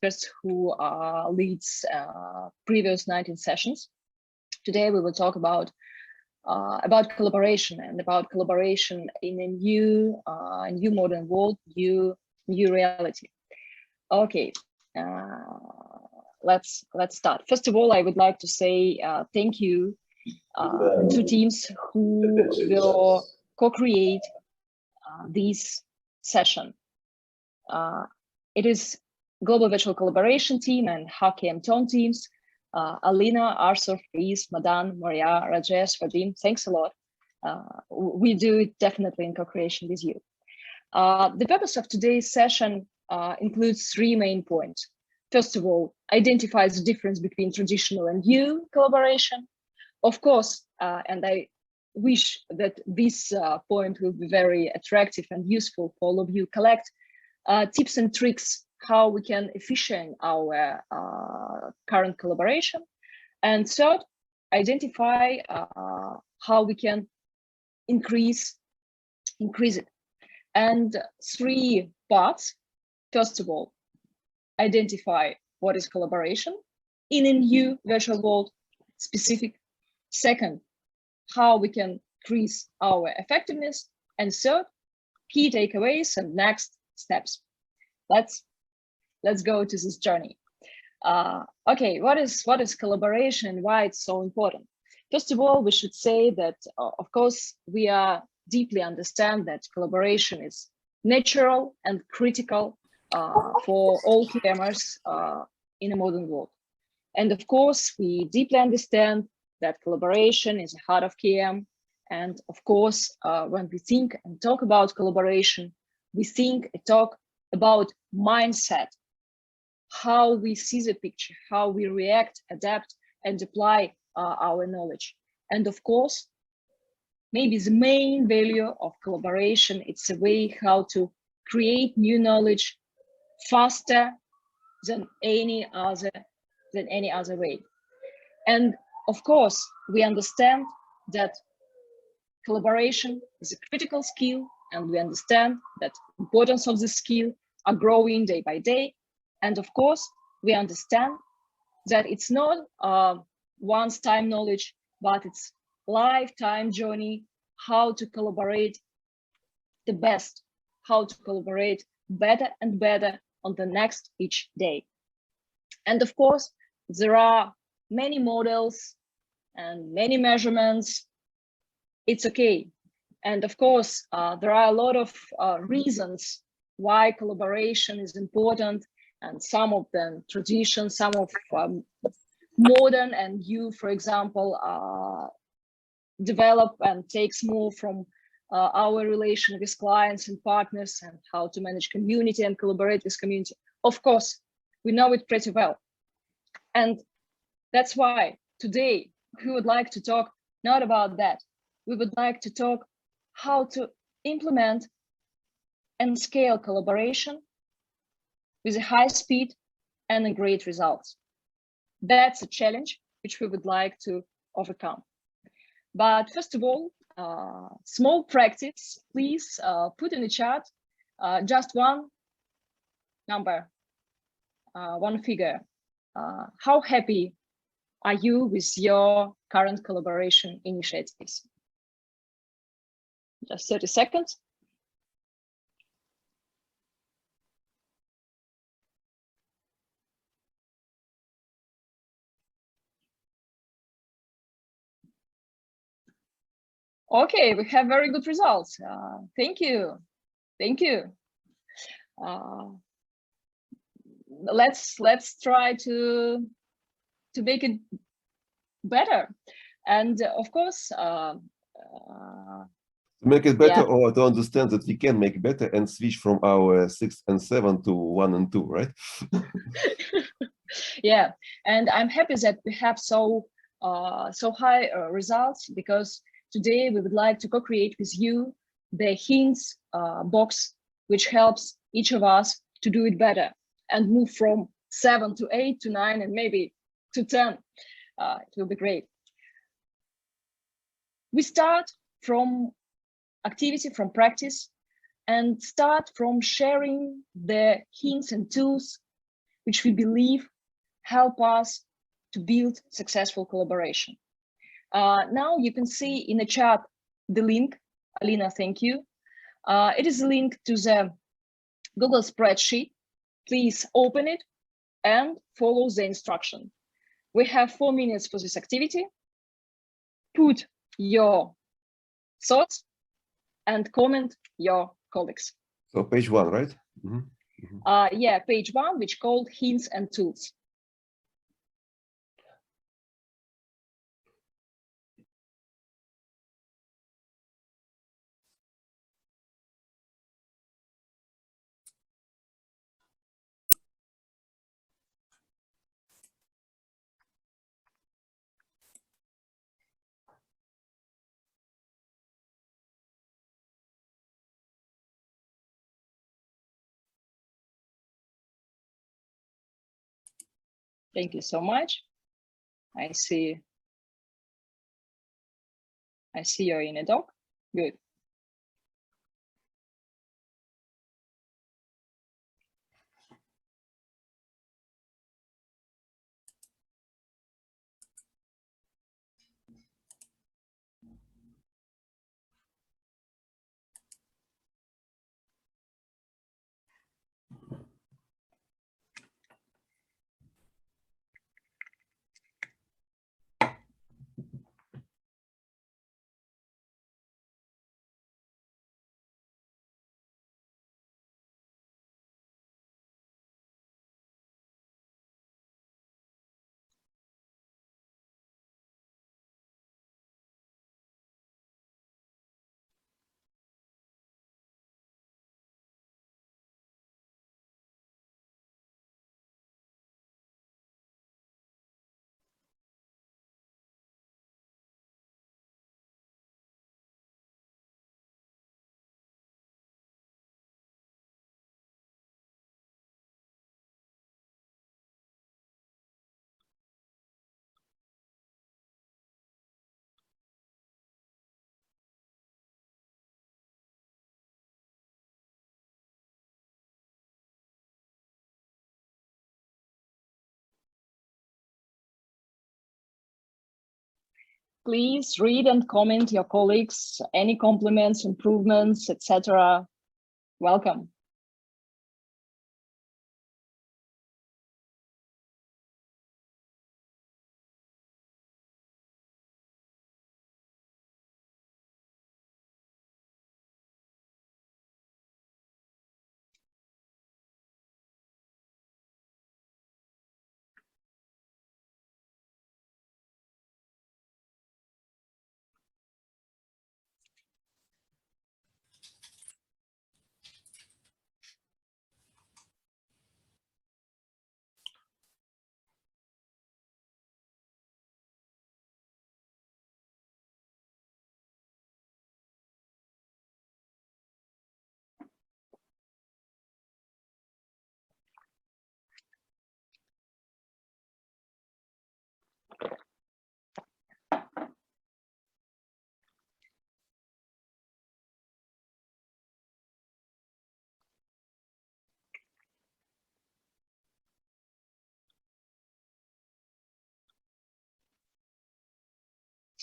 experts who leads previous 19 sessions. Today we will talk about collaboration and about collaboration in a new modern world, new reality. Okay, let's start. First of all, I would like to say thank you to teams who will co-create this session. It is Global Virtual Collaboration team and HackCam Tone teams. Alina, Arthur, Reese, Madan, Maria, Rajesh, Vadim, thanks a lot. We do it definitely in co-creation with you. The purpose of today's session includes three main points. First of all, identifies the difference between traditional and new collaboration. Of course, and I wish that this point will be very attractive and useful for all of you, collect tips and tricks how we can efficient our current collaboration. And third, identify how we can increase it. And three parts. First of all, identify what is collaboration in a new virtual world specific. Second, how we can increase our effectiveness. And third, key takeaways and next steps. Let's go to this journey. Okay, what is collaboration and why it's so important? First of all, we should say that, of course, we are deeply understand that collaboration is natural and critical for all KMers in a modern world. And of course, we deeply understand that collaboration is the heart of KM. And of course, when we think and talk about collaboration, we think and talk about mindset, how we see the picture, how we react, adapt, and apply our knowledge. And of course, maybe the main value of collaboration, it's a way how to create new knowledge faster than any other way. And of course, we understand that collaboration is a critical skill, and we understand that importance of the skill are growing day by day. And of course, we understand that it's not once time knowledge, but it's lifetime journey, how to collaborate the best, how to collaborate better and better on the next each day. And of course, there are many models and many measurements. It's okay. And of course, there are a lot of reasons why collaboration is important, and some of them tradition, some of modern and you, for example, develop and takes more from our relation with clients and partners and how to manage community and collaborate with community. Of course, we know it pretty well. And that's why today we would like to talk not about that. We would like to talk how to implement and scale collaboration with a high speed and a great results. That's a challenge which we would like to overcome. But first of all, small practice, please put in the chat just one number, one figure. How happy are you with your current collaboration initiatives? Just 30 seconds. Okay, we have very good results. Thank you. Thank you. Let's try to make it better. And of course, to make it better, yeah. Or to understand that we can make better and switch from our 6 and 7 to 1 and 2, right? Yeah, and I'm happy that we have so high results, because today we would like to co-create with you the hints box, which helps each of us to do it better and move from 7 to 8 to 9 and maybe to 10. It will be great. We start from activity, from practice, and start from sharing the hints and tools which we believe help us to build successful collaboration. Now you can see in the chat the link. Alina, thank you. It is a link to the Google spreadsheet. Please open it and follow the instruction. We have 4 minutes for this activity. Put your thoughts and comment your colleagues. So page 1, right? Yeah, page 1, which called hints and tools. Thank you so much. I see you're in a doc. Good. Please read and comment your colleagues, any compliments, improvements, etc. Welcome.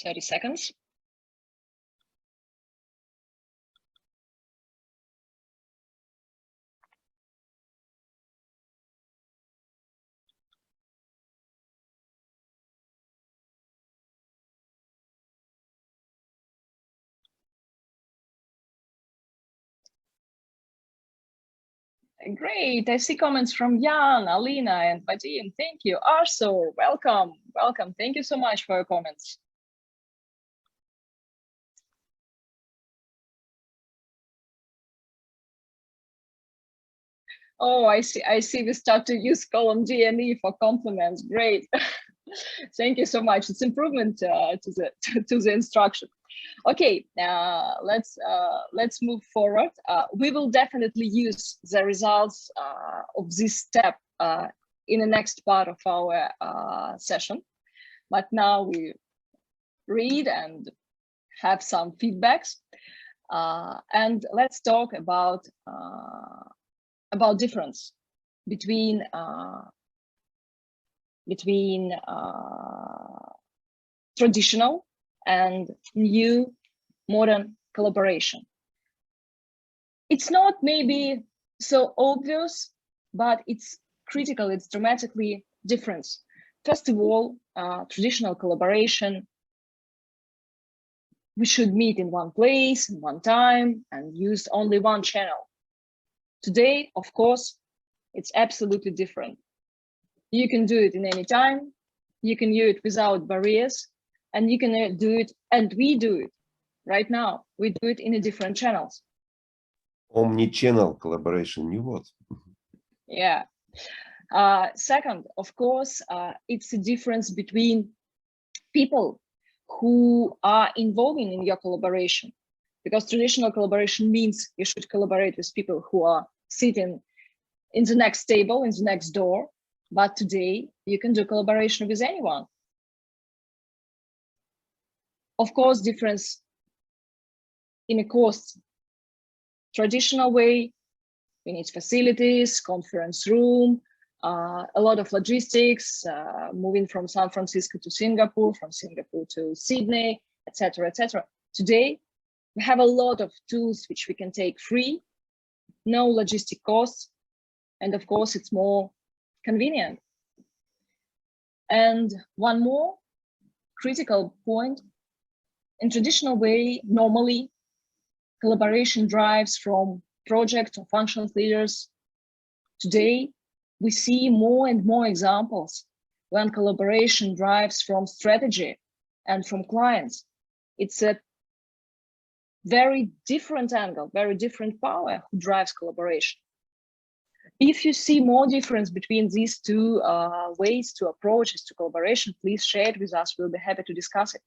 Thirty seconds. Great. I see comments from Jan, Alina, and Vadim. Thank you. Arthur, welcome. Welcome. Thank you so much for your comments. Oh, I see we start to use column G and E for compliments. Great. Thank you so much. It's improvement to the instruction. Okay, let's move forward. We will definitely use the results of this step in the next part of our session. But now we read and have some feedbacks, and let's talk about difference between between traditional and new modern collaboration. It's not maybe so obvious, but it's critical, it's dramatically different. First of all, traditional collaboration, we should meet in one place, in one time, and use only one channel. Today, of course, it's absolutely different. You can do it in any time, you can do it without barriers, and you can do it, and we do it right now. We do it in the different channels. Omni-channel collaboration, new word. Yeah. Second, of course, it's a difference between people who are involving in your collaboration, because traditional collaboration means you should collaborate with people who are sitting in the next table, in the next door. But today you can do collaboration with anyone. Of course, difference in a cost. Traditional way, we need facilities, conference room, a lot of logistics, moving from San Francisco to Singapore, from Singapore to Sydney, etc., etc. Today, we have a lot of tools which we can take free, no logistic costs, and of course, it's more convenient. And one more critical point, in traditional way, normally, collaboration drives from project or functions leaders. Today, we see more and more examples when collaboration drives from strategy and from clients. It's a very different angle, very different power who drives collaboration. If you see more difference between these two ways to approaches to collaboration, please share it with us. We'll be happy to discuss it.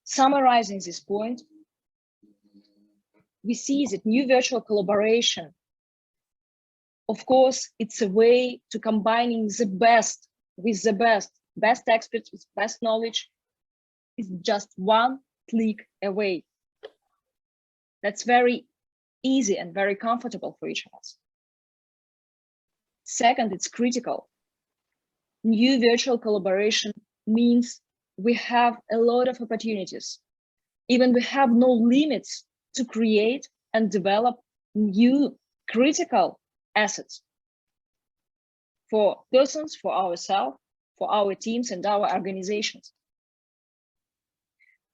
Summarizing this point, we see that new virtual collaboration, of course, it's a way to combining the best with the best experts with best knowledge is just one click away. That's very easy and very comfortable for each of us. Second, it's critical. New virtual collaboration means we have a lot of opportunities. Even we have no limits to create and develop new critical assets for persons, for ourselves, for our teams and our organizations.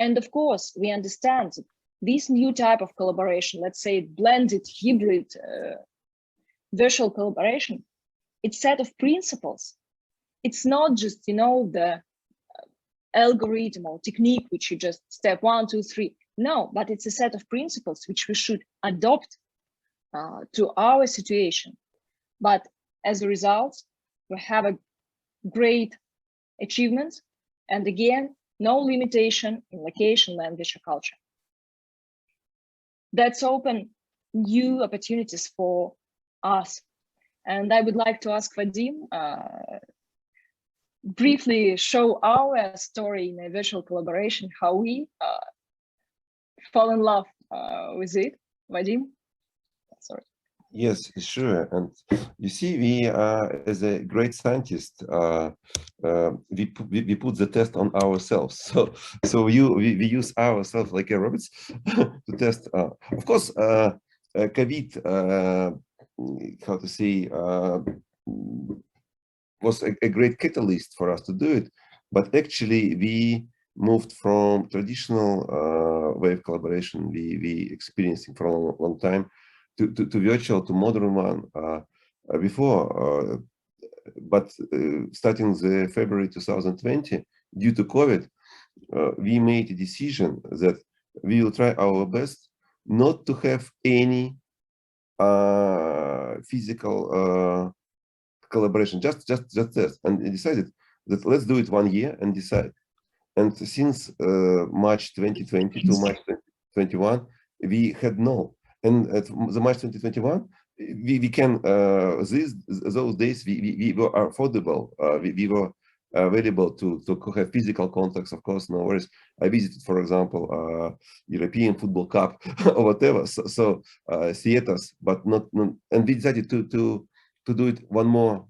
And of course, we understand that this new type of collaboration, let's say blended, hybrid, virtual collaboration, it's a set of principles. It's not just, the algorithm or technique, which you just step 1, 2, 3. No, but it's a set of principles which we should adopt to our situation. But as a result, we have a great achievement. And again, no limitation in location, language, or culture. That's open new opportunities for us. And I would like to ask Vadim, briefly show our story in a virtual collaboration, how we fall in love with it. Vadim, sorry. Yes, sure. And you see, we as a great scientist, we put the test on ourselves. So we use ourselves like robots to test. Of course, COVID, how to say, was a great catalyst for us to do it. But actually, we moved from traditional way of collaboration we experiencing for a long time to virtual, to modern one before. But starting the February 2020, due to COVID, we made a decision that we will try our best not to have any physical collaboration, just this, and decided that let's do it 1 year and decide. And since March 2020 to March 2021, we had no. And at the March 2021, we can those days we were affordable. We were available to have physical contacts. Of course, no worries. I visited, for example, European Football Cup or whatever. So theaters, but not. And we decided to to do it one more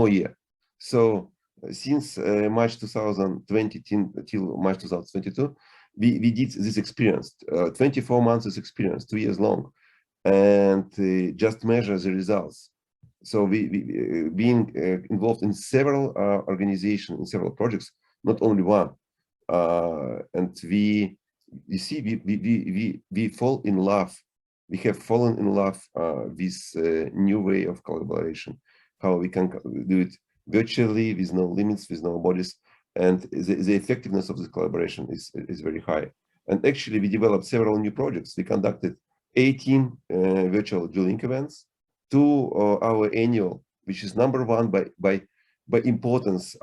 year. So since March 2020 till March 2022, we did this experience, 24 months experience, 2 years long, and just measure the results. So we being involved in several organizations, in several projects, not only one, and we fall in love. We have fallen in love with new way of collaboration, how we can do it virtually with no limits, with no borders, and the effectiveness of this collaboration is very high. And actually, we developed several new projects. We conducted 18 virtual Duelink events, to our annual, which is number one by importance,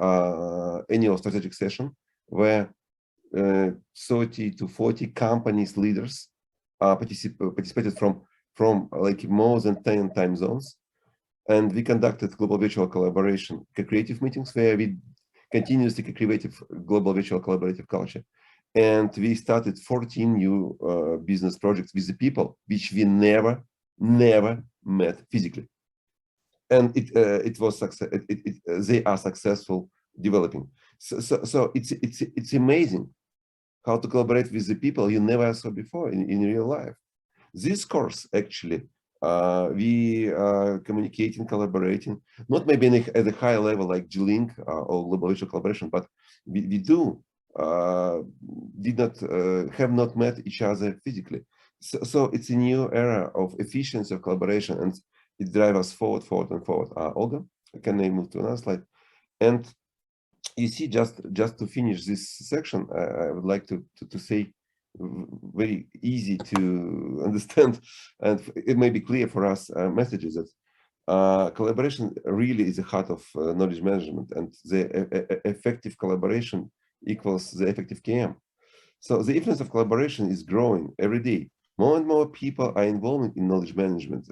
annual strategic session, where 30 to 40 companies leaders participated from like more than 10 time zones. And we conducted global virtual collaboration creative meetings where we continuously creative global virtual collaborative culture. And we started 14 new business projects with the people which we never met physically. And it was success. They are successful developing. So it's amazing how to collaborate with the people you never saw before in real life. This course actually, we are communicating, collaborating, not maybe at a high level like Duelink or global virtual collaboration, but we have not met each other physically. So it's a new era of efficiency of collaboration, and it drives us forward. Olga, can I move to another slide? And you see, just to finish this section, I would like to say, very easy to understand, and it may be clear for us messages that collaboration really is the heart of knowledge management, and the effective collaboration equals the effective KM. So the influence of collaboration is growing every day. More and more people are involved in knowledge management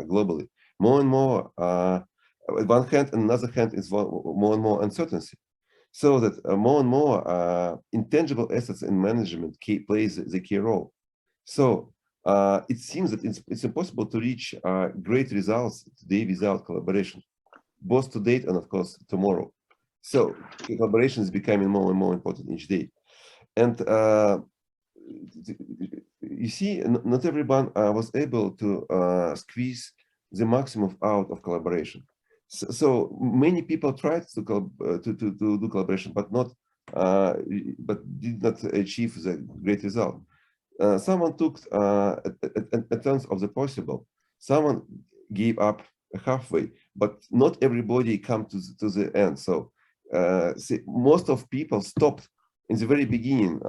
globally. More and more, on one hand, and another hand is more and more uncertainty. So that more and more intangible assets in management plays the key role. So it seems that it's impossible to reach great results today without collaboration, both to date and of course tomorrow. So collaboration is becoming more and more important each day. And you see, not everyone was able to squeeze the maximum out of collaboration. So many people tried to do collaboration, but did not achieve the great result. Someone took a tenth of the possible. Someone gave up halfway, but not everybody come to the end. So see, most of people stopped in the very beginning.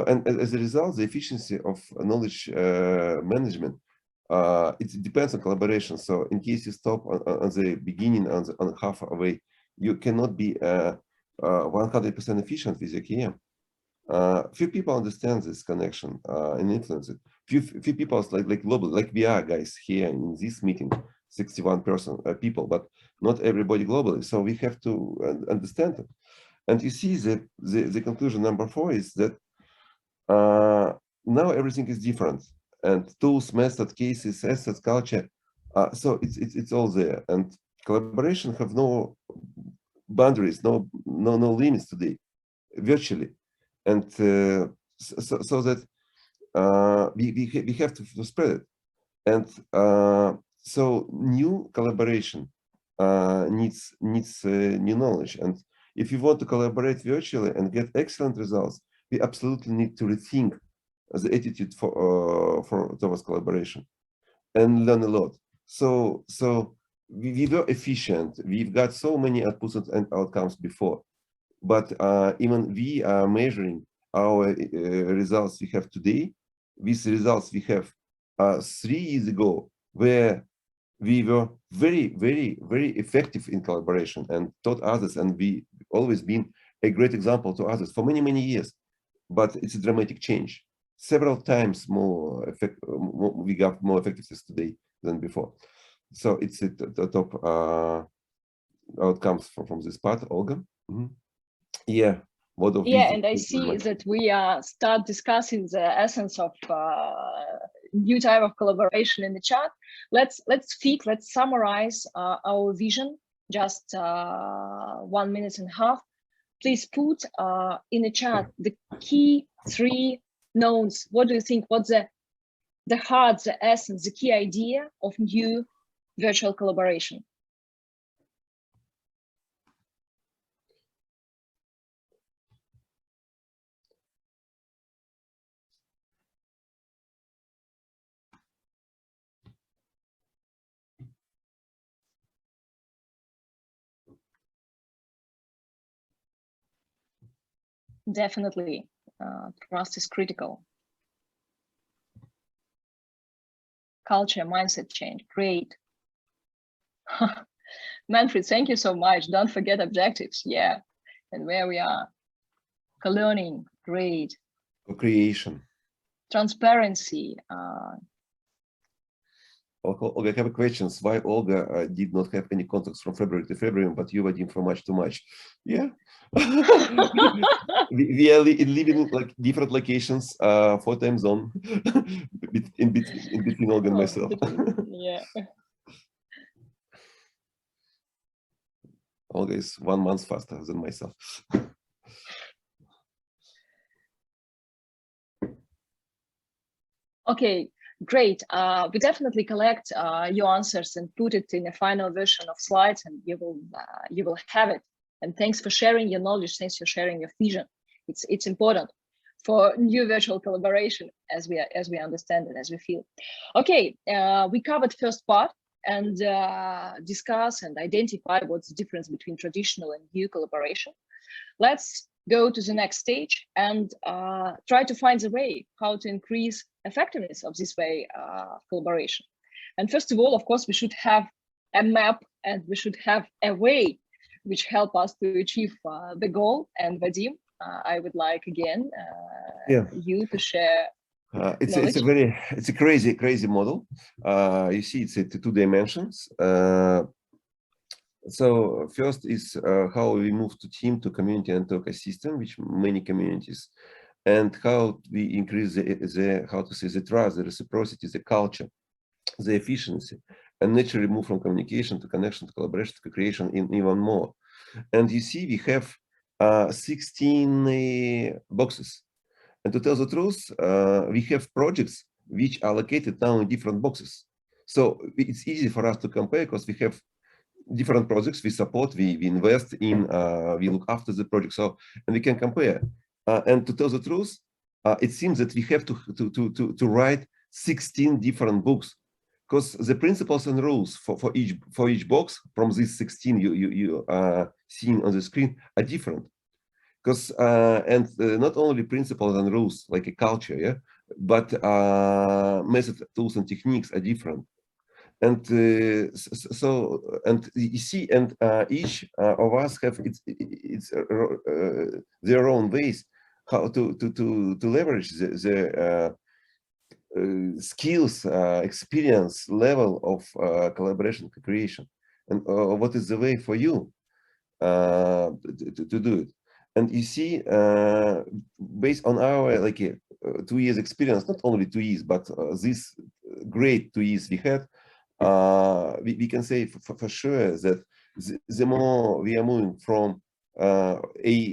And as a result, the efficiency of knowledge management, it depends on collaboration. So in case you stop on the beginning, on halfway, you cannot be 100% efficient with your KM. Few people understand this connection and influence it. Few people like global, like we are guys here in this meeting, 61 people, but not everybody globally. So we have to understand it. And you see the conclusion number 4 is that now everything is different, and tools, method, cases, assets, culture. So it's all there, and collaboration have no boundaries, no limits today, virtually, and so that we have to spread it, and so new collaboration needs new knowledge, and if you want to collaborate virtually and get excellent results, we absolutely need to rethink the attitude towards collaboration and learn a lot. So we were efficient. We've got so many outputs and outcomes before, but even we are measuring our results we have today with the results we have 3 years ago, where we were very effective in collaboration and taught others, and we always been a great example to others for many years. But it's a dramatic change. Several times more we got more effectiveness today than before. So it's the top outcomes from this part. Olga? Mm-hmm. Yeah. And I see that we start discussing the essence of new type of collaboration in the chat. Let's summarize our vision, just 1.5 minutes. Please put in the chat the key 3 notes. What do you think? What's the heart, the essence, the key idea of new virtual collaboration? Definitely, trust is critical. Culture, mindset change, great. Manfred, thank you so much. Don't forget objectives, yeah. And where we are. Co-learning, great. Co-creation. Transparency. Olga, I have a question. Why Olga did not have any contacts from February to February, but you, Vadim, from March to March? Yeah. we are living like different locations, 4 time zone in between Olga and myself. Yeah. Olga is 1 month faster than myself. Okay, great. We definitely collect your answers and put it in a final version of slides, and you will have it. And thanks for sharing your knowledge. Thanks for sharing your vision. It's important for new virtual collaboration, as we understand it, as we feel. Okay, we covered first part and discuss and identify what's the difference between traditional and new collaboration. Let's go to the next stage and try to find a way how to increase effectiveness of this way of collaboration. And first of all, of course, we should have a map and we should have a way which help us to achieve the goal. And Vadim, I would like again you to share. It's a crazy model. You see, it's 2 dimensions. So first is how we move to team, to community, and to ecosystem, which many communities, and how we increase the trust, the reciprocity, the culture, the efficiency, and naturally move from communication to connection to collaboration to creation in even more. And you see, we have 16 boxes. And to tell the truth, we have projects which are located now in different boxes. So it's easy for us to compare because we have different projects we support, we invest in, we look after the project, so and we can compare. And to tell the truth, it seems that we have to write 16 different books, because the principles and rules for each box from these 16 you seeing on the screen are different. Because and not only principles and rules like a culture, yeah, but method, tools, and techniques are different. And so, and you see, and each of us have their own ways how to leverage the skills, experience level of collaboration, creation, and what is the way for you to do it. And you see, based on our 2 years experience, not only 2 years, but this great 2 years we had, we can say for sure that the more we are moving from A1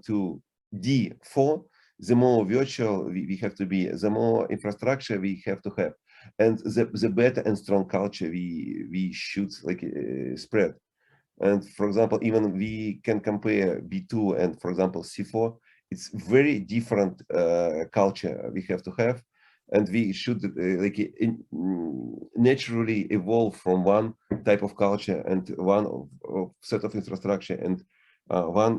to D4, the more virtual we have to be, the more infrastructure we have to have, and the better and strong culture we should spread. And for example, even we can compare B2 and, for example, C4. It's very different culture we have to have. And we should naturally evolve from one type of culture and one of set of infrastructure and one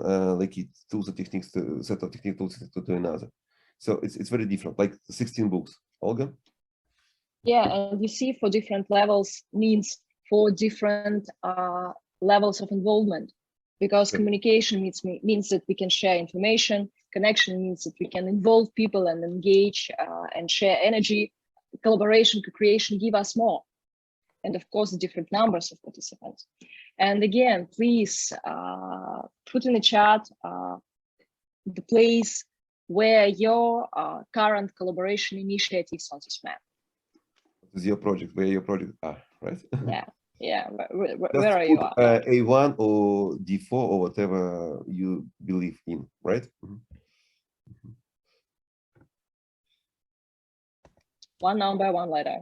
tools and techniques to set of technical tools to another. So it's very different, like 16 books. Olga? Yeah, and you see, for different levels means for different levels of involvement, because communication means that we can share information. Connection means that we can involve people and engage and share energy. Collaboration, co-creation give us more. And of course, the different numbers of participants. And again, please put in the chat the place where your current collaboration initiatives on this map. What is your project? Where your project are, right? Yeah, yeah. Just Where are put, you? At? A1 or D4 or whatever you believe in, right? One number, one letter.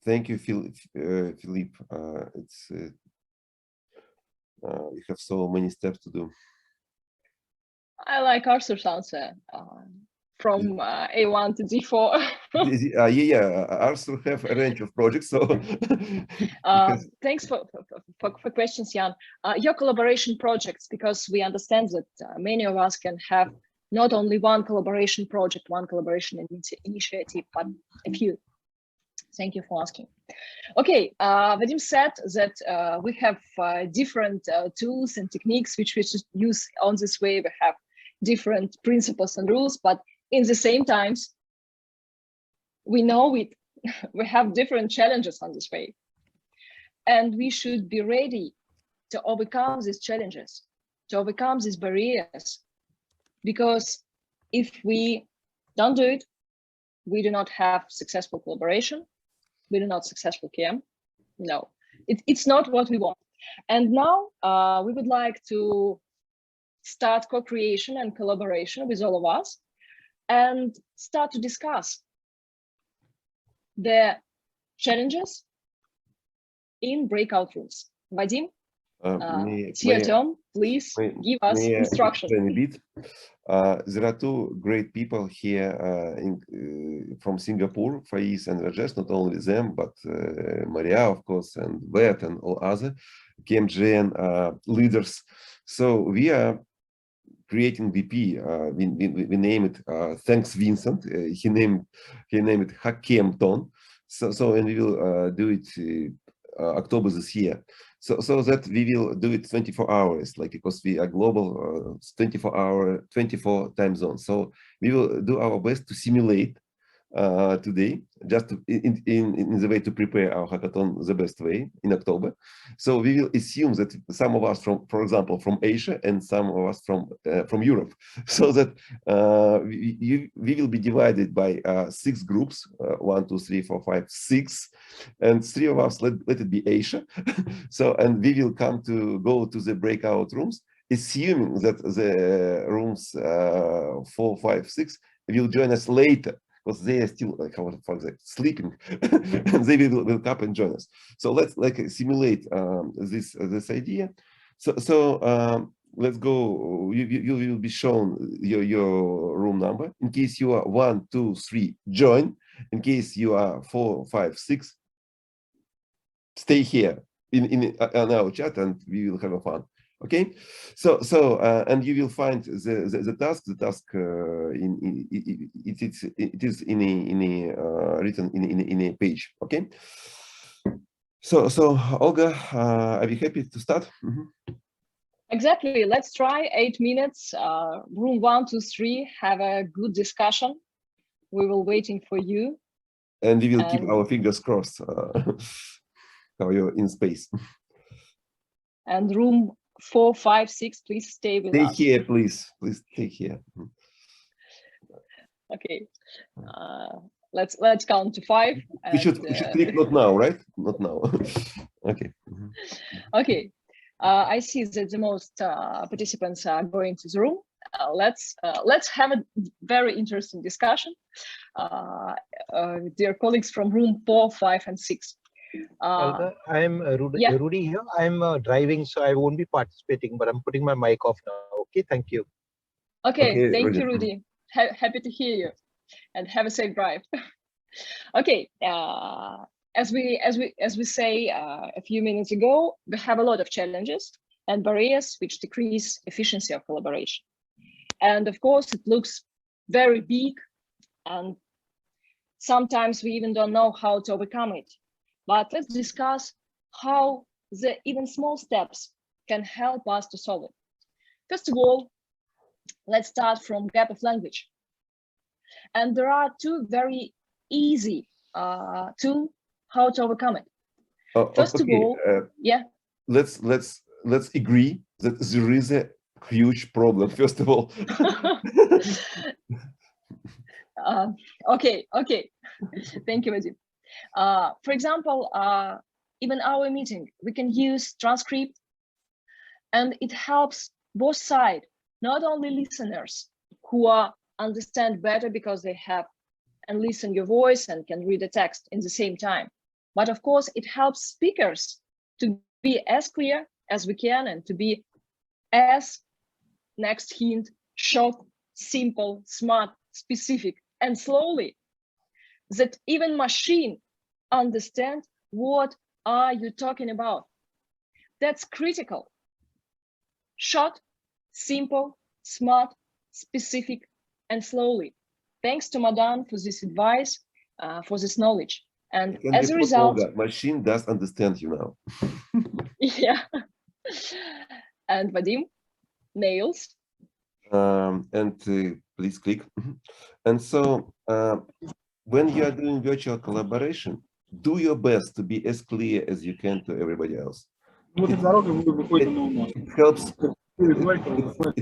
Thank you, Philippe. It's you have so many steps to do. I like Arthur's answer from A1 to D4. Yeah, Arthur have a range of projects, so. Thanks for questions, Jan. Your collaboration projects, because we understand that many of us can have not only one collaboration project, one collaboration initiative, but a few. Thank you for asking. Okay, Vadim said that we have different tools and techniques which we should use on this way. We have different principles and rules, but in the same times, we know we have different challenges on this way. And we should be ready to overcome these challenges, to overcome these barriers. Because if we don't do it, we do not have successful collaboration. We do not successful KM. No, it's not what we want. And now we would like to start co-creation and collaboration with all of us and start to discuss the challenges in breakout rooms. Vadim, it's your turn. Please give us instructions. There are two great people here from Singapore, Faiz and Rajesh, not only them, but Maria, of course, and Beth and all other KMGN leaders. So we are creating VP. We name it Thanks Vincent. He named it Hackathon. So and we will do it October this year. So that we will do it 24 hours, like, because we are global, 24 time zone. So we will do our best to simulate today, just in the way to prepare our hackathon the best way in October. So we will assume that some of us from, for example, from Asia and some of us from Europe, so that we will be divided by 6 groups, 1, 2, 3, 4, 5, 6, and 3 of us let it be Asia. So, and we will go to the breakout rooms, assuming that the rooms 4, 5, 6 will join us later, because they are still, like, for example, sleeping, and they will come and join us. So let's simulate this idea. So let's go. You will be shown your room number. In case you are 1, 2, 3, join. In case you are 4, 5, 6, stay here in our chat, and we will have a fun. Okay, so and you will find the task. The task it is written in a page. Okay. So Olga, I'll be happy to start. Exactly. Let's try 8 minutes. Room 1, 2, 3. Have a good discussion. We will waiting for you. And we will keep our fingers crossed. How you're in space. And room 4, 5, 6, please stay with us. Stay here, please. Please stay here. Okay. Let's count to 5. We should click not now, right? Not now. Okay. Okay. I see that the most participants are going to the room. Let's have a very interesting discussion, dear colleagues from room 4, 5, and 6. Olga, I'm Rudy here. I'm driving, so I won't be participating, but I'm putting my mic off now. Okay, thank you. Okay, thank you, Rudy. Happy to hear you, and have a safe drive. Okay, as we say a few minutes ago, we have a lot of challenges and barriers which decrease efficiency of collaboration. And of course, it looks very big, and sometimes we even don't know how to overcome it. But let's discuss how the even small steps can help us to solve it. First of all, let's start from gap of language. And there are 2 very easy tool, how to overcome it. First of okay. all, yeah. Let's agree that there is a huge problem. First of all. Okay. Thank you, Vadim. For example, even our meeting, we can use transcript, and it helps both sides, not only listeners who understand better because they have and listen your voice and can read the text in the same time. But of course, it helps speakers to be as clear as we can and to be as, next hint, short, simple, smart, specific, and slowly, that even machine understand what are you talking about. That's critical. Short, simple, smart, specific, and slowly. Thanks to Madan for this advice, for this knowledge. And as a result, Olga, machine does understand you now. Yeah. And Vadim, nails. And please click. And so when you are doing virtual collaboration, do your best to be as clear as you can to everybody else. It helps.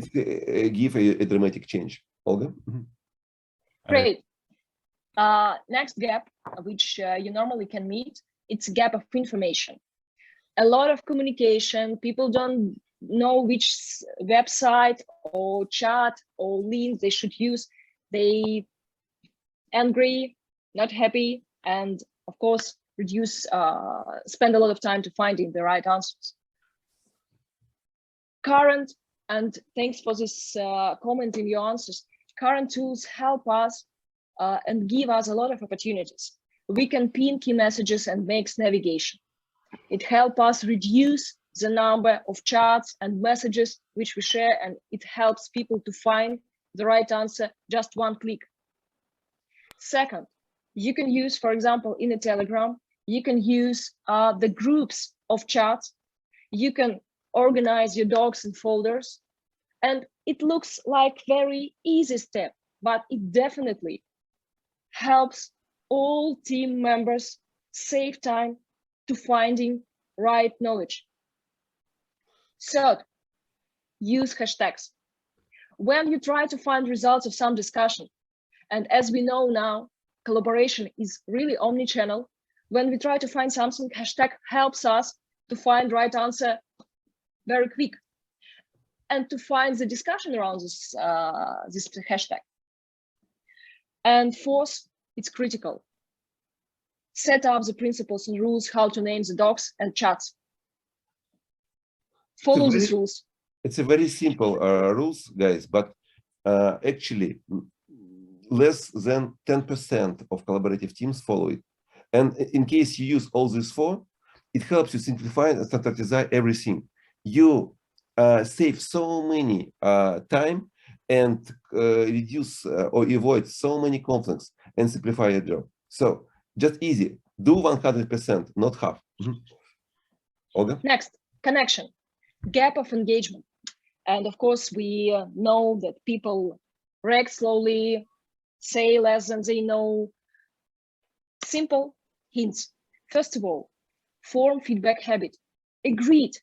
It gives a dramatic change. Olga? Great. Next gap, which you normally can meet, it's a gap of information. A lot of communication, people don't know which website or chat or link they should use. They angry, not happy, and of course, spend a lot of time to finding the right answers. Current, and thanks for this comment in your answers, current tools help us and give us a lot of opportunities. We can pin key messages and makes navigation. It helps us reduce the number of chats and messages which we share, and it helps people to find the right answer just one click. Second, you can use, for example, in a Telegram, you can use the groups of chats. You can organize your docs in folders, and it looks like very easy step, but it definitely helps all team members save time to finding right knowledge. Third, use hashtags. When you try to find results of some discussion, and as we know now, collaboration is really omni-channel. When we try to find something, hashtag helps us to find right answer very quick and to find the discussion around this hashtag. And fourth, it's critical. Set up the principles and rules how to name the docs and chats. Follow these rules. It's a very simple rules, guys, but actually less than 10% of collaborative teams follow it. And in case you use all these four, it helps you simplify and standardize everything. You save so many time and reduce or avoid so many conflicts and simplify your job. So just easy, do 100%, not half. Olga? Next, connection, gap of engagement. And of course, we know that people react slowly, say less than they know. Simple hints. First of all, form feedback habit. Agreed.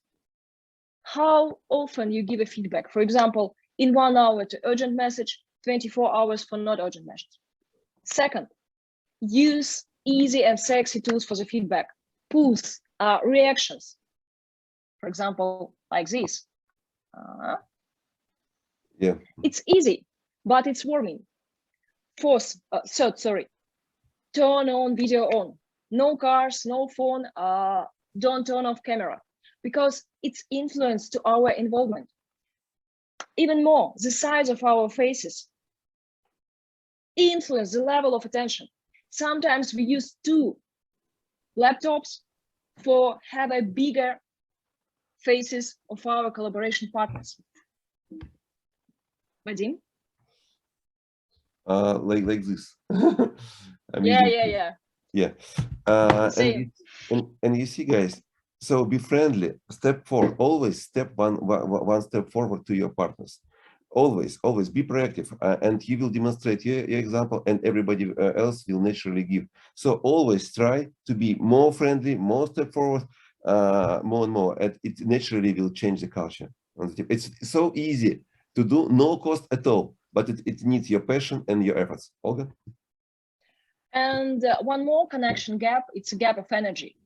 How often you give a feedback? For example, in 1 hour to urgent message, 24 hours for not urgent message. Second, use easy and sexy tools for the feedback. Pulse, reactions. For example, like this. Yeah. It's easy, but it's warming. Third, turn on video on. No cars, no phone, don't turn off camera, because it's influence to our involvement. Even more, the size of our faces influence the level of attention. Sometimes we use 2 laptops for have a bigger faces of our collaboration partners. Vadim? Like this. Yeah. And you see, guys, so be friendly. Step 4, always step one step forward to your partners. always be proactive, and you will demonstrate your example, and everybody else will naturally give. So always try to be more friendly, more step forward, more and more, and it naturally will change the culture. It's so easy to do, no cost at all, but it needs your passion and your efforts. Olga? And one more connection gap, it's a gap of energy.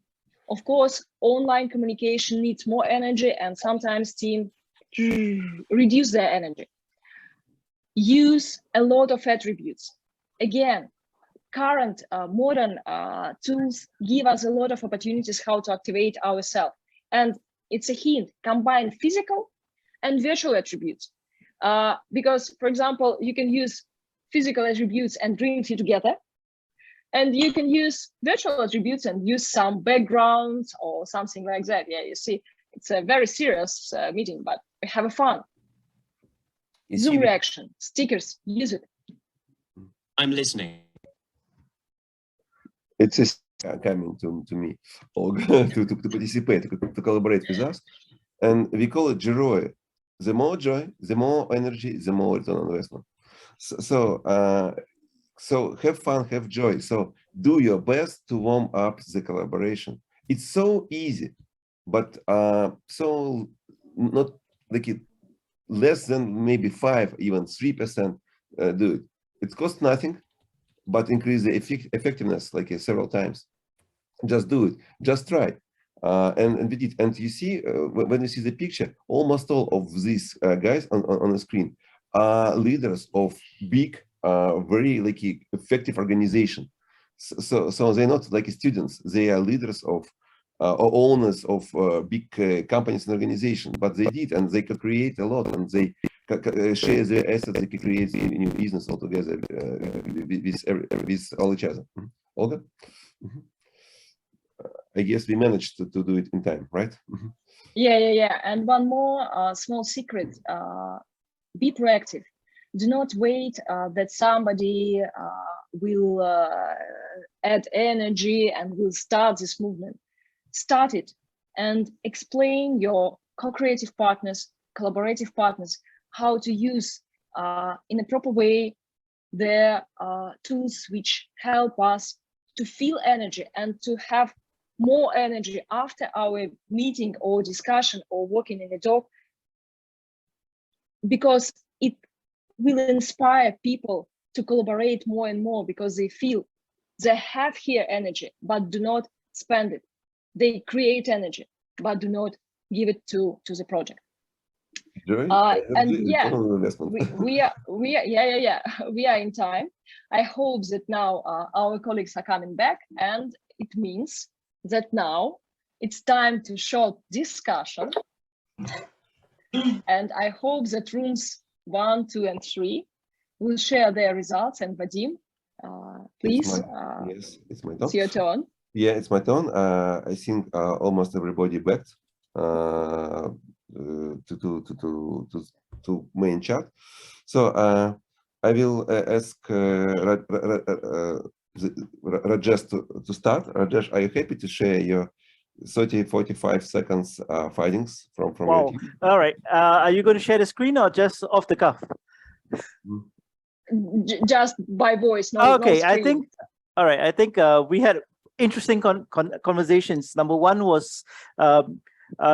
Of course, online communication needs more energy, and sometimes teams reduce their energy. Use a lot of attributes. Again, current modern tools give us a lot of opportunities how to activate ourselves. And it's a hint, combine physical and virtual attributes. Because, for example, you can use physical attributes and bring you together. And you can use virtual attributes and use some backgrounds or something like that. Yeah, you see, it's a very serious meeting, but we have a fun. Zoom reaction, stickers, use it. I'm listening. It's coming to me, Olga, to participate, to collaborate with us. And we call it joy. The more joy, the more energy, the more return on investment. So have fun, have joy. So do your best to warm up the collaboration. It's so easy, but so not like it, less than maybe 5, even 3% do it. It costs nothing, but increase the effectiveness like several times. Just do it, just try. And we did. And you see, when you see the picture, almost all of these guys on the screen are leaders of big, very like effective organization. So they're not like students; they are leaders of or owners of big companies and organizations. But they did, and they could create a lot, and they share their assets. They could create a new business altogether with all each other. Olga. I guess we managed to do it in time, right? Yeah. And one more small secret, be proactive. Do not wait that somebody will add energy and will start this movement. Start it and explain your co-creative partners, collaborative partners, how to use in a proper way their tools which help us to feel energy and to have more energy after our meeting or discussion or walking in the dog, because it will inspire people to collaborate more and more, because they feel they have here energy but do not spend it. They create energy but do not give it to the project. And yeah, we are in time. I hope that now our colleagues are coming back, and it means that now it's time to short discussion. And I hope that rooms 1, 2, and 3 will share their results. And Vadim, please, yes, it's my turn. It's your turn. Yeah, it's my turn. I think almost everybody back to main chat. So I will ask Rajesh to start. Rajesh, are you happy to share your 30-45 seconds findings from your team? All right. Are you going to share the screen or just off the cuff? Just by voice. No, okay, no, I think. All right. I think we had interesting conversations. Number one was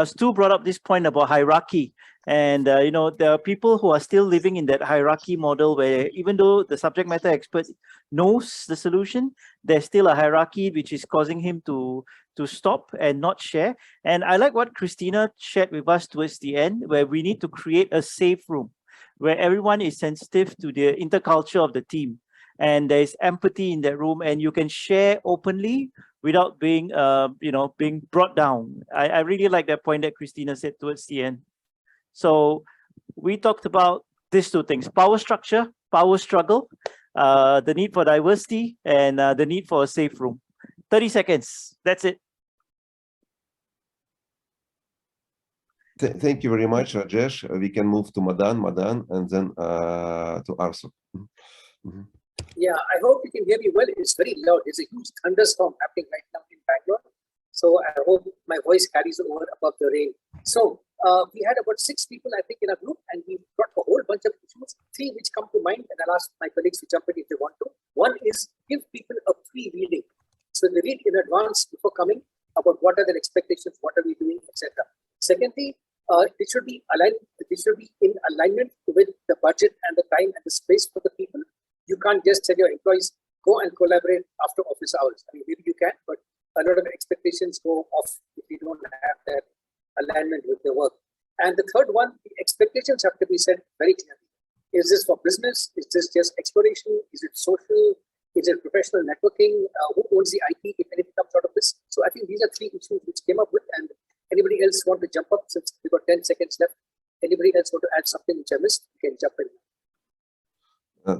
Stu brought up this point about hierarchy. And, you know, there are people who are still living in that hierarchy model where even though the subject matter expert knows the solution, there's still a hierarchy which is causing him to stop and not share. And I like what Christina shared with us towards the end, where we need to create a safe room where everyone is sensitive to the interculture of the team. And there's empathy in that room, and you can share openly without being, you know, being brought down. I really like that point that Christina said towards the end. So we talked about these two things: power structure, power struggle, the need for diversity, and the need for a safe room. 30 seconds. That's it. Thank you very much, Rajesh. We can move to Madan, and then to Arsu. Yeah, I hope you can hear me well. It's very loud. There's a huge thunderstorm happening right now in Bangalore. So I hope my voice carries over above the rain. So we had about 6 people, I think, in a group, and we brought a whole bunch of issues, three which come to mind, and I'll ask my colleagues to jump in if they want to. One is give people a pre-reading. So they read in advance before coming about what are their expectations, what are we doing, etc. Secondly, it should be aligned. It should be in alignment with the budget and the time and the space for the people. You can't just tell your employees go and collaborate after office hours. I mean, maybe you can, but a lot of expectations go off if you don't have that alignment with the work. And the third one, the expectations have to be set very clearly. Is this for business? Is this just exploration? Is it social? Is it professional networking? Who owns the IP if anything comes out of this? So I think these are three issues which came up with. And anybody else want to jump up since we've got 10 seconds left? Anybody else want to add something which I missed? You can jump in.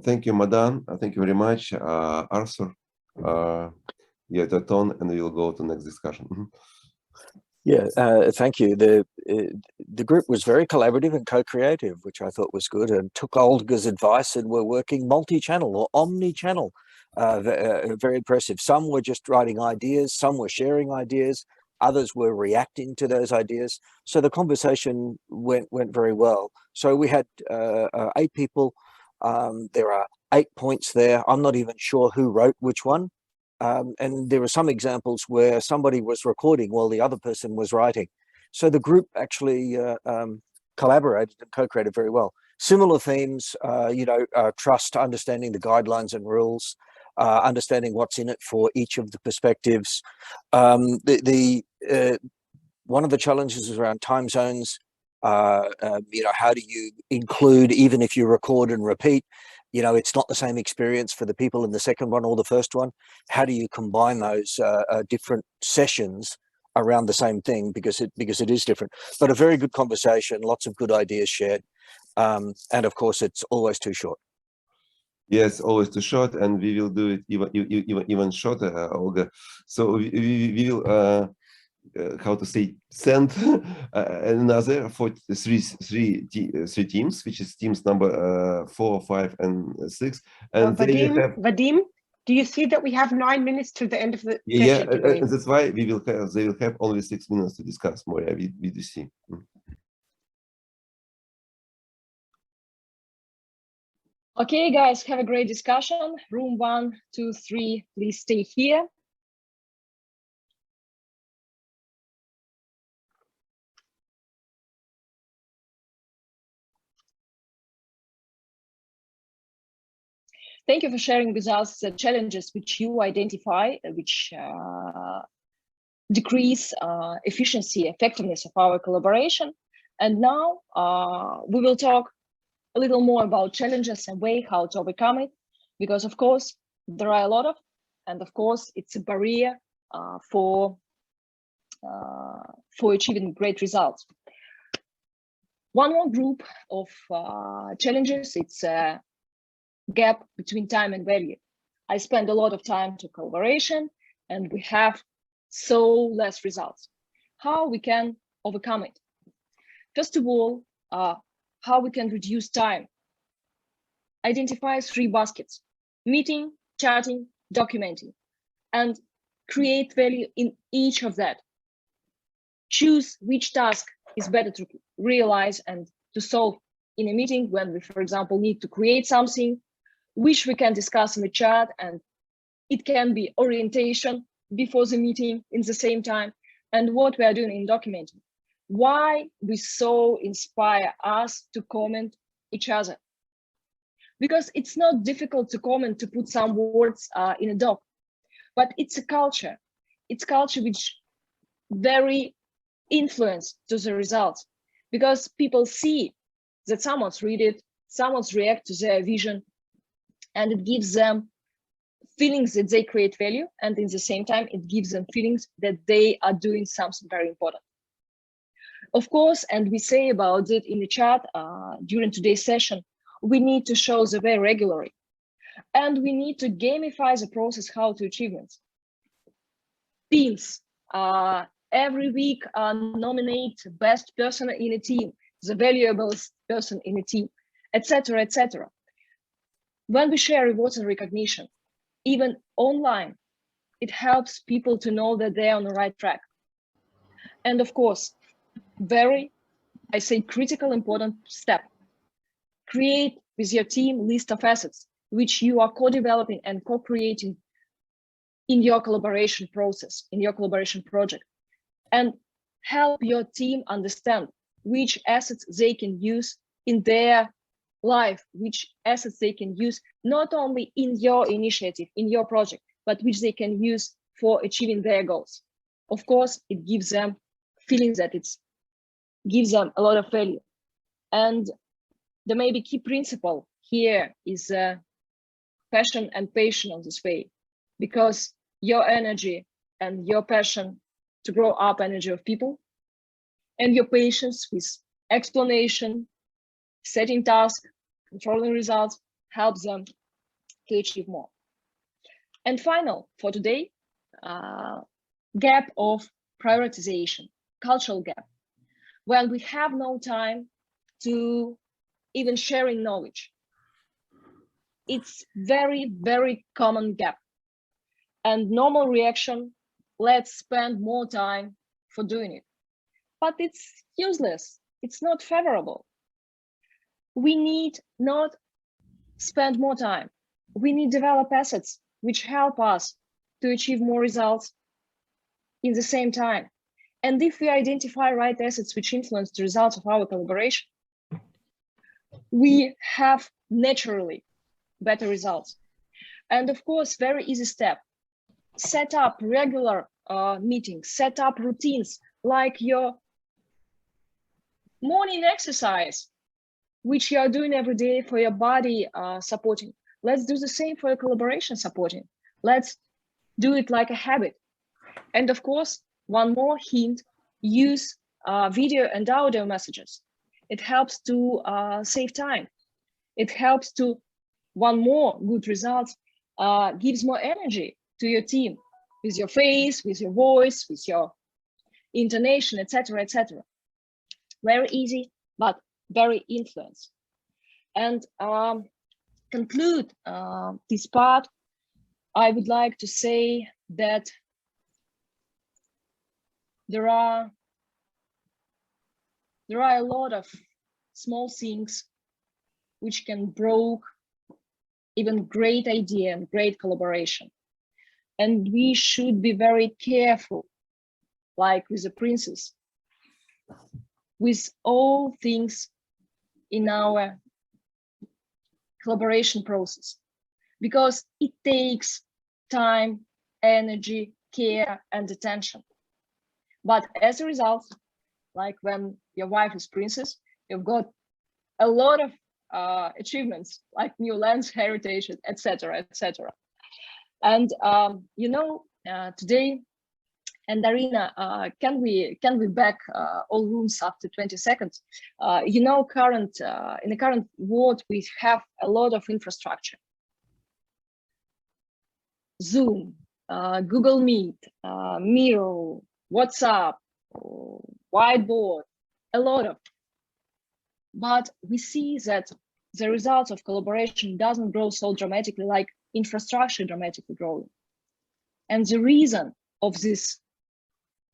Thank you, Madan. Thank you very much, Arthur. You have the tone, and we will go to the next discussion. Yeah, thank you. The group was very collaborative and co-creative, which I thought was good, and took Olga's advice and were working multi-channel or omni-channel. Very impressive. Some were just writing ideas, some were sharing ideas, others were reacting to those ideas. So the conversation went very well. So we had 8 people. There are 8 points there. I'm not even sure who wrote which one. And there were some examples where somebody was recording while the other person was writing. So the group actually collaborated and co-created very well. Similar themes, trust, understanding the guidelines and rules, understanding what's in it for each of the perspectives. One of the challenges is around time zones. How do you include, even if you record and repeat, it's not the same experience for the people in the second one or the first one. How do you combine those different sessions around the same thing, because it is different? But a very good conversation, lots of good ideas shared, and of course it's always too short. Yes, always too short, and we will do it even shorter, Olga. So we will how to say, send another for three teams, which is teams number 4, 5, and 6. And Vadim, do you see that we have 9 minutes to the end of the yeah, session today? and that's why they will have only 6 minutes to discuss more with the team. Okay, guys, have a great discussion. Room 1, 2, 3, please stay here. Thank you for sharing with us the challenges which you identify, which decrease efficiency, effectiveness of our collaboration. And now we will talk a little more about challenges and way how to overcome it, because of course there are a lot of, and of course it's a barrier for achieving great results. One more group of challenges, it's a gap between time and value. I spend a lot of time to collaboration and we have so less results. How we can overcome it? First of all, how we can reduce time. Identify 3 baskets: meeting, chatting, documenting, and create value in each of that. Choose which task is better to realize and to solve in a meeting when we, for example, need to create something, which we can discuss in the chat, and it can be orientation before the meeting in the same time, and what we are doing in documenting. Why we so inspire us to comment each other? Because it's not difficult to comment, to put some words in a doc, but it's a culture. It's culture which very influence to the results, because people see that someone's read it, someone's react to their vision, and it gives them feelings that they create value, and in the same time, it gives them feelings that they are doing something very important. Of course, and we say about it in the chat during today's session, we need to show the way regularly, and we need to gamify the process how to achievements. Teams, every week nominate best person in a team, the valuable person in a team, etc., etc. When we share rewards and recognition, even online, it helps people to know that they're on the right track. And of course, very, I say, critical, important step, Create with your team list of assets which you are co-developing and co-creating in your collaboration process, in your collaboration project, and help your team understand which assets they can use in their life, which assets they can use not only in your initiative, in your project, but which they can use for achieving their goals. Of course, it gives them feelings that it gives them a lot of value. And the maybe key principle here is passion and patience on this way, because your energy and your passion to grow up energy of people and your patience with explanation, setting tasks, controlling results helps them to achieve more. And final for today, gap of prioritization, cultural gap. When we have no time to even sharing knowledge, it's very, very common gap. And normal reaction, let's spend more time for doing it. But it's useless, it's not favorable. We need not spend more time. We need develop assets which help us to achieve more results in the same time. And if we identify right assets which influence the results of our collaboration, we have naturally better results. And of course, very easy step, set up regular meetings, set up routines like your morning exercise, which you are doing every day for your body supporting. Let's do the same for your collaboration supporting. Let's do it like a habit. And of course, one more hint, use video and audio messages. It helps to save time. It helps to, one more good result, gives more energy to your team with your face, with your voice, with your intonation, etc., etc. Very easy, but very influence. And conclude this part, I would like to say that there are a lot of small things which can broke even great idea and great collaboration. And we should be very careful, like with the princess, with all things in our collaboration process, because it takes time, energy, care, and attention. But as a result, like when your wife is princess, you've got a lot of achievements like new lands, heritage, etc., etc. And you know, today, and Darina, can we back all rooms after 20 seconds? You know, in the current world, we have a lot of infrastructure. Zoom, Google Meet, Miro, WhatsApp, Whiteboard, a lot of. But we see that the results of collaboration doesn't grow so dramatically like infrastructure dramatically growing. And the reason of this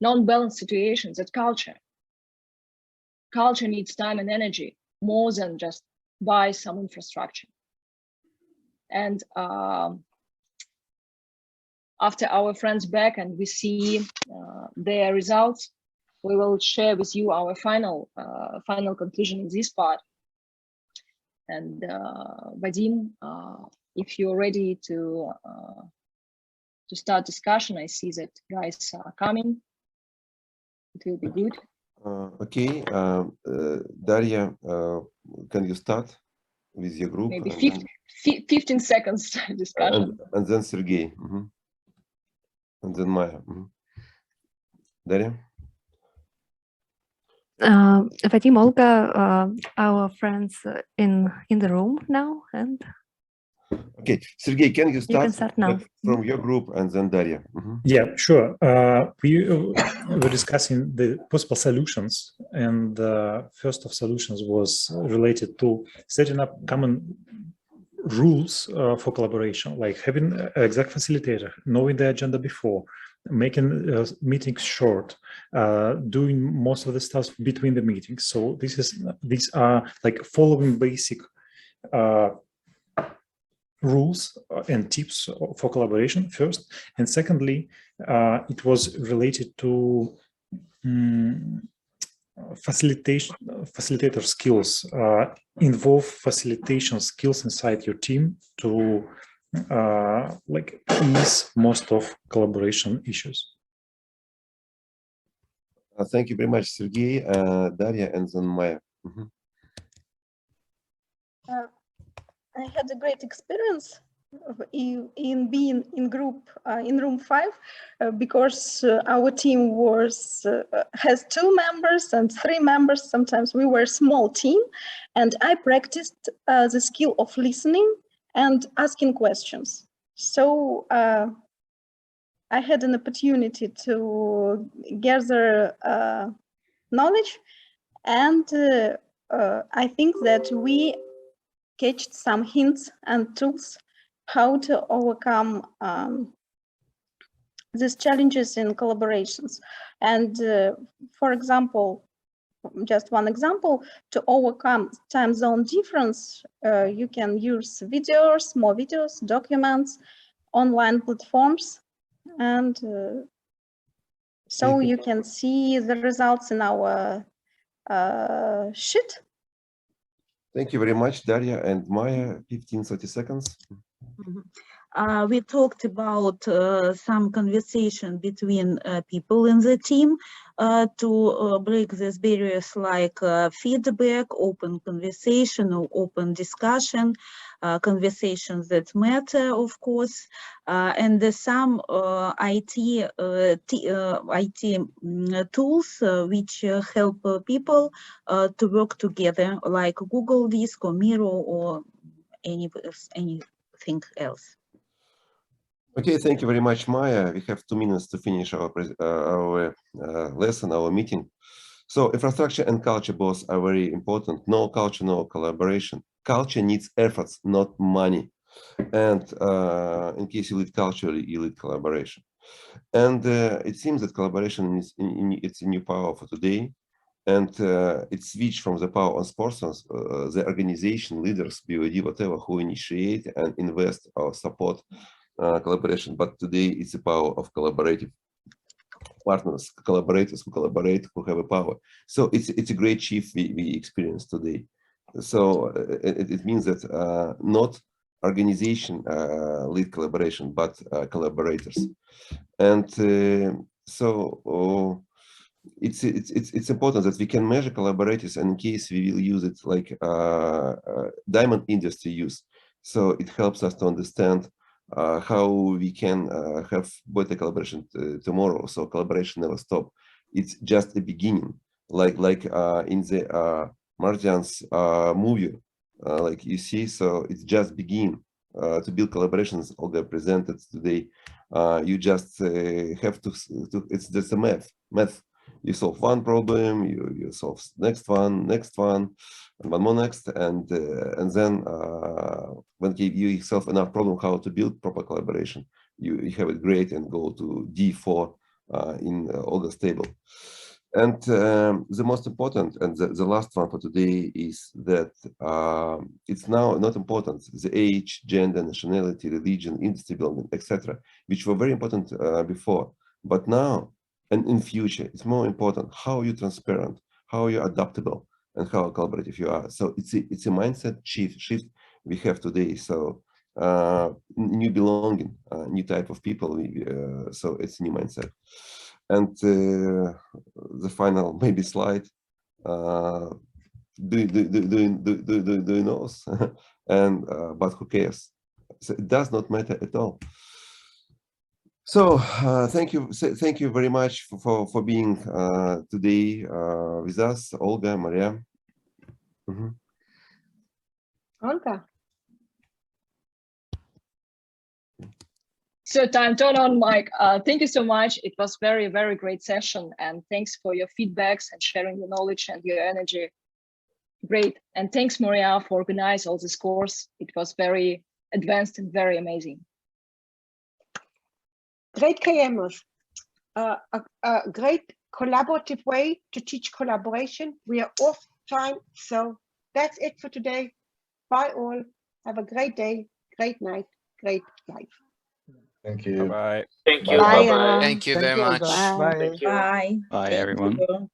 non-balanced situation is that culture needs time and energy more than just buy some infrastructure. And after our friends back and we see their results, we will share with you our final conclusion in this part. And Vadim, if you're ready to start discussion, I see that guys are coming. It will be good. Okay, Daria, can you start with your group? Maybe 15 seconds discussion. And then Sergey. And then Maya. Daria? Vadim, Olga, our friends in the room now, and okay, Sergey, can you start, now from your group and then Daria? Yeah, sure. We were discussing the possible solutions, and first of solutions was related to setting up common rules for collaboration, like having an exact facilitator, knowing the agenda before, making meetings short, doing most of the stuff between the meetings. So these are like following basic rules and tips for collaboration first, and secondly, it was related to facilitator skills. Involve facilitation skills inside your team to like ease most of collaboration issues. Thank you very much, Sergey, Daria, and then Maya. I had a great experience in being in group in room 5 because our team was has 2 members and 3 members. Sometimes we were a small team, and I practiced the skill of listening and asking questions. So I had an opportunity to gather knowledge, and I think that we catched some hints and tools how to overcome these challenges in collaborations. And for example, just one example, to overcome time zone difference, you can use videos, more videos, documents, online platforms, and so you can see the results in our sheet. Thank you very much, Daria and Maya. 15-30 seconds. We talked about some conversation between people in the team to break these barriers, like feedback, open conversation or open discussion, conversations that matter, of course, and some IT tools which help people to work together, like Google Disk or Miro or anything else. Okay, thank you very much, Maya. We have 2 minutes to finish our lesson, our meeting. So infrastructure and culture both are very important. No culture, no collaboration. Culture needs efforts, not money. And in case you lead culture, you lead collaboration. And it seems that collaboration is it's a new power for today. And it switched from the power on persons, the organization, leaders, BOD, whatever, who initiate and invest or support collaboration. But today it's the power of collaborative partners, collaborators who collaborate, who have a power. So it's a great shift we experience today. So it means that not organization lead collaboration, but collaborators. And so it's important that we can measure collaborators, and in case we will use it like diamond industry use. So it helps us to understand how we can have better collaboration tomorrow. So collaboration never stop. It's just a beginning, like in the Martians movie, like you see. So it's just begin to build collaborations. Olga presented today. You just have to. It's just a math. You solve one problem, you solve next one, and one more next, and then when you give yourself enough problem how to build proper collaboration, you have it great and go to D4 in Olga's table. And the most important and the last one for today is that it's now not important the age, gender, nationality, religion, industry building, etc., which were very important before, but now. And in future, it's more important how you're transparent, how you're adaptable, and how collaborative you are. So it's a mindset shift we have today. So new belonging, new type of people. So it's a new mindset. And the final maybe slide. Do you know? And but who cares? So it does not matter at all. So thank you very much for being today with us, Olga, Maria. Olga. So time, turn on mic. Thank you so much. It was very, very great session, and thanks for your feedbacks and sharing your knowledge and your energy. Great, and thanks Maria for organizing all this course. It was very advanced and very amazing. Great KMers, a great collaborative way to teach collaboration. We are off time, so that's it for today. Bye all. Have a great day, great night, great life. Thank you. Bye. Thank you. Bye. Bye-bye. Thank you Thank very you, much. Olga. Bye. Thank you. Bye. Bye, Thank everyone. you.